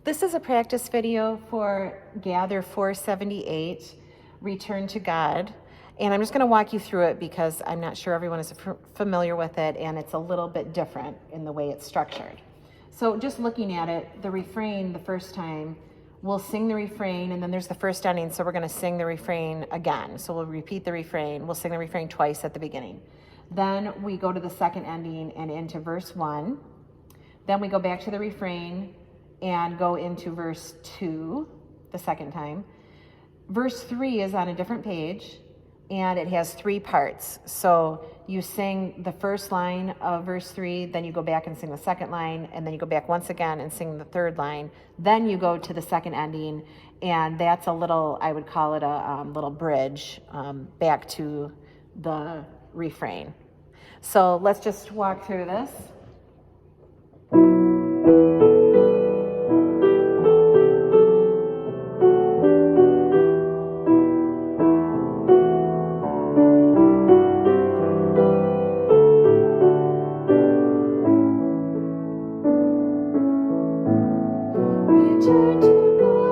This is a practice video for Gather 478, Return to God. And I'm just going to walk you through it because I'm not sure everyone is familiar with it, and it's a little bit different in the way it's structured. So just looking at it, the refrain the first time, we'll sing the refrain, and then there's the first ending, so we're going to sing the refrain again. So we'll repeat the refrain. We'll sing the refrain twice at the beginning. Then we go to the second ending and into verse 1. Then we go back to the refrain and go into verse 2 the second time. Verse 3 is on a different page, and it has 3 parts. So you sing the first line of verse 3, then you go back and sing the second line, and then you go back once again and sing the third line. Then you go to the second ending, and that's a little, I would call it a little bridge back to the refrain. So let's just walk through this. Return to God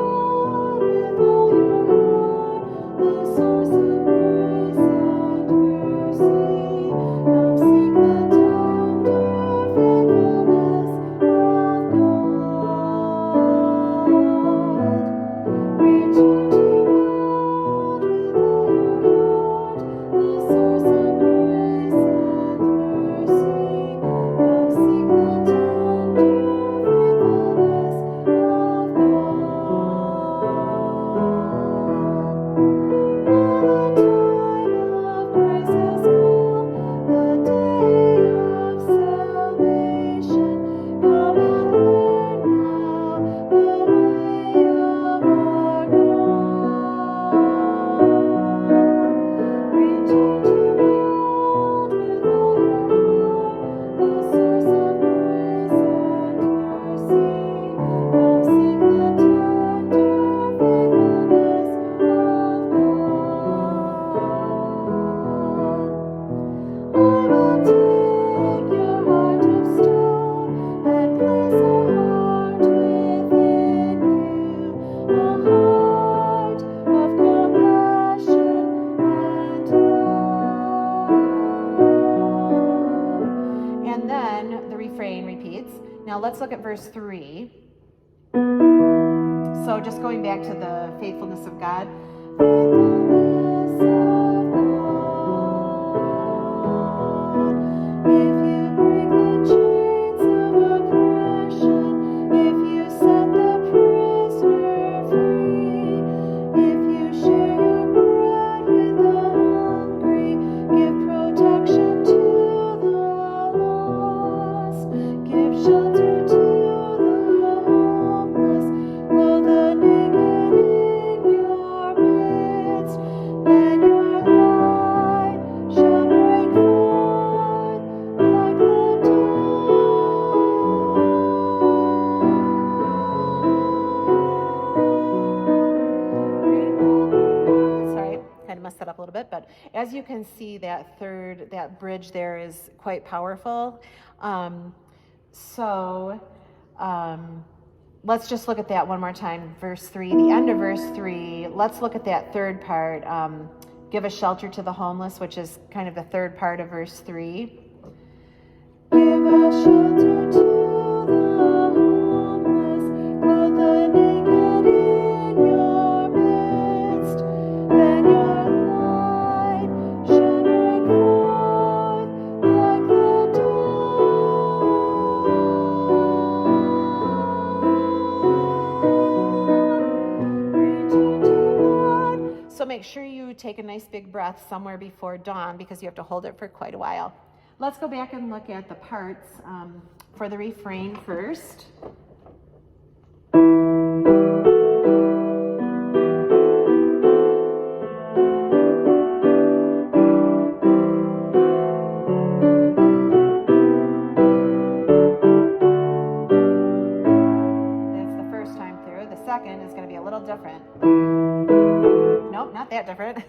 with all your heart, the source of grace and mercy. Come seek the tender faithfulness of God. Return to God with all your heart, the source of grace and mercy. Come seek the tender faithfulness of God. Now the time of grace has come, the day of salvation. Come and learn now the way of our God. Return to God with all your heart, the source of grace and mercy. Come seek the tender faithfulness of God. I will take your heart of stone and place a heart within you, a heart of compassion and love. And then the refrain repeats. Now let's look at verse 3. So just going back to the faithfulness of God. Faithfulness of God. If you break the chains of oppression, if you set the prisoner free, if you share your bread with the hungry, give protection to the lost, give shelter to the homeless, clothe the naked in your midst, then your light shall break forth like the dawn. Sorry, kind of messed that up a little bit, but as you can see, that bridge there is quite powerful. Let's just look at that one more time. Verse 3, the end of verse 3. Let's look at that third part. Give a shelter to the homeless, which is kind of the third part of verse 3. Give a shelter to the homeless, clothe the naked in your midst, then your light shall break forth like the dawn. Return to God. So make sure you take a nice big breath somewhere before dawn because you have to hold it for quite a while. Let's go back and look at the parts for the refrain first. That's the first time through. The second is going to be a little different. Nope, not that different.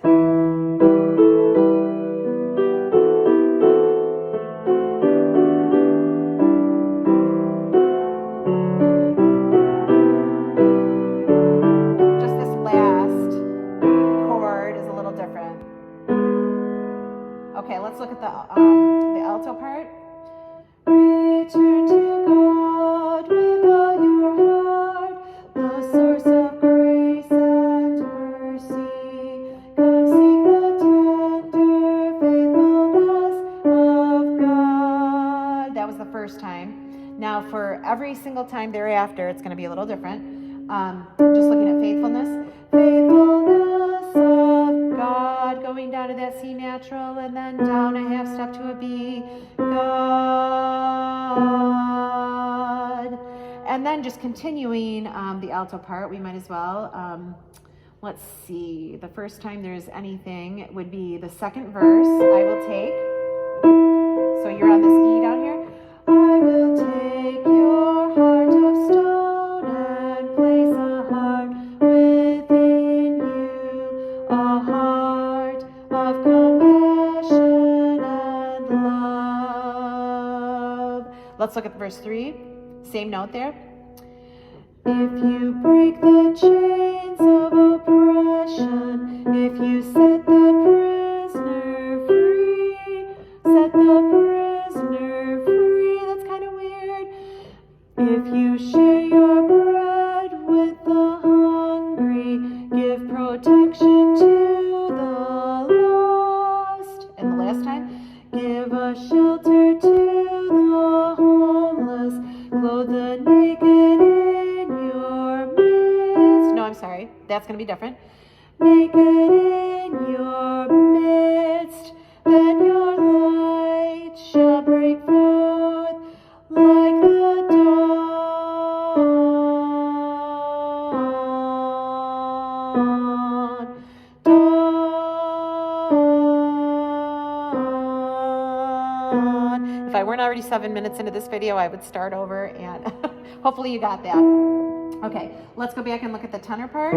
time thereafter, it's going to be a little different. Just looking at faithfulness. Faithfulness of God, going down to that C natural and then down a half step to a B. God. And then just continuing the alto part, we might as well. Let's see, the first time there's anything, it would be the second verse I will take. So you're on this E down here. I will take your heart of stone and place a heart within you, a heart of compassion and love. Let's look at verse 3. Same note there. If you break the chains of oppression, if you set the prisoner free, set the prisoner free. That's kind of weird. If you share your bread with the hungry, give protection to the lost. And the last time, give a shelter to the homeless, clothe the naked in your midst. No, I'm sorry. That's going to be different. Naked in your midst, then your light shall break forth like the dawn. Dawn. If I weren't already 7 minutes into this video, I would start over, and hopefully you got that. Okay, let's go back and look at the tenor part,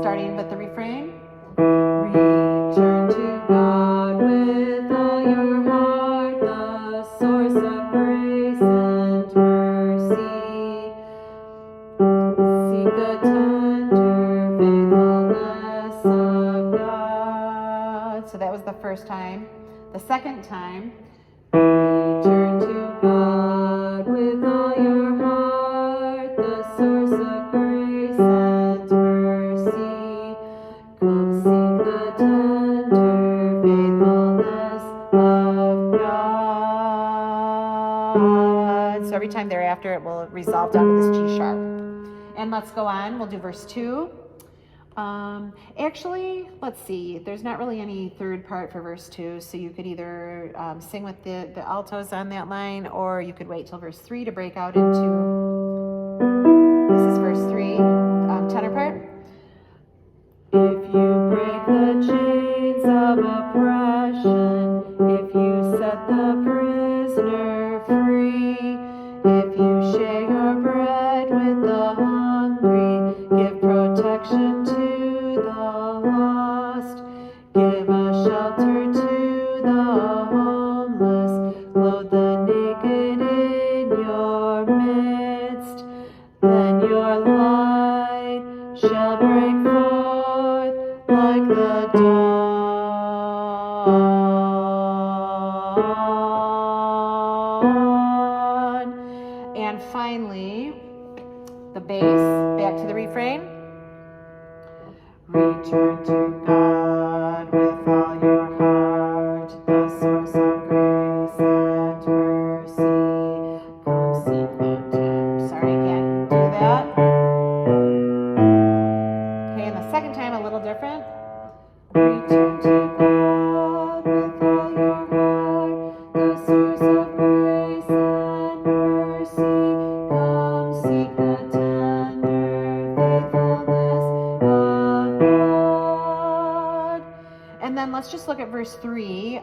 starting with the refrain. Return to God with all your heart, the source of grace and mercy. Seek the tender faithfulness of God. So that was the first time. The second time, return to God with all your heart, the source of grace and mercy. Come seek the tender faithfulness of God. So every time thereafter, it will resolve down to this G sharp. And let's go on. We'll do verse 2. Actually, let's see. There's not really any third part for verse 2, so you could either sing with the altos on that line, or you could wait till verse 3 to break out into, this is verse 3, tenor part. If you break the chains of oppression, if you set the prisoner free, if you share your bread with the hungry, give protection to the lost, give a shelter to the homeless, clothe the naked in your midst, then your light shall break forth like the dawn. And finally, the bass, back to the refrain. Return to God with all your heart, the source of grace and mercy. Come seek the tender. Sorry, I can't do that. Okay, and the second time a little different. Return to God with all your heart, the source of grace and mercy. Come seek the tender faithfulness of God. And then let's just look at verse 3.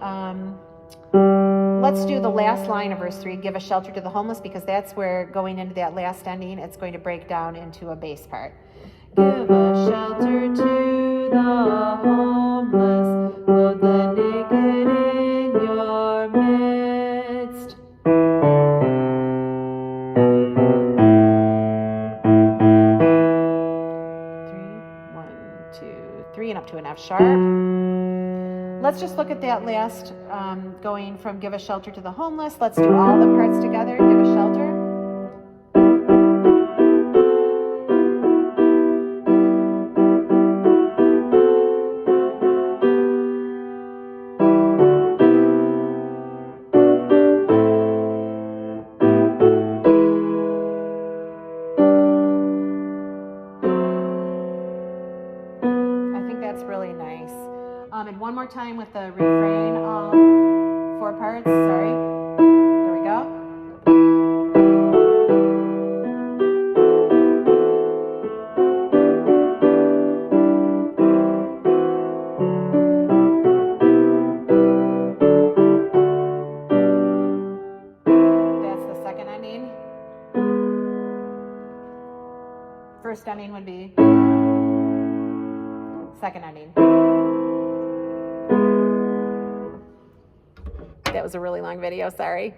Let's do the last line of verse 3, give a shelter to the homeless, because that's where, going into that last ending, it's going to break down into a bass part. Give a shelter to the homeless, clothe the naked in your midst. 3, 1, 2, 3, and up to an F sharp. Let's just look at that last, going from give a shelter to the homeless. Let's do all the parts together. Give a shelter. That's really nice. And one more time with the refrain, all 4 parts. Sorry. There we go. That's the second ending. First ending would be second ending. That was a really long video, sorry.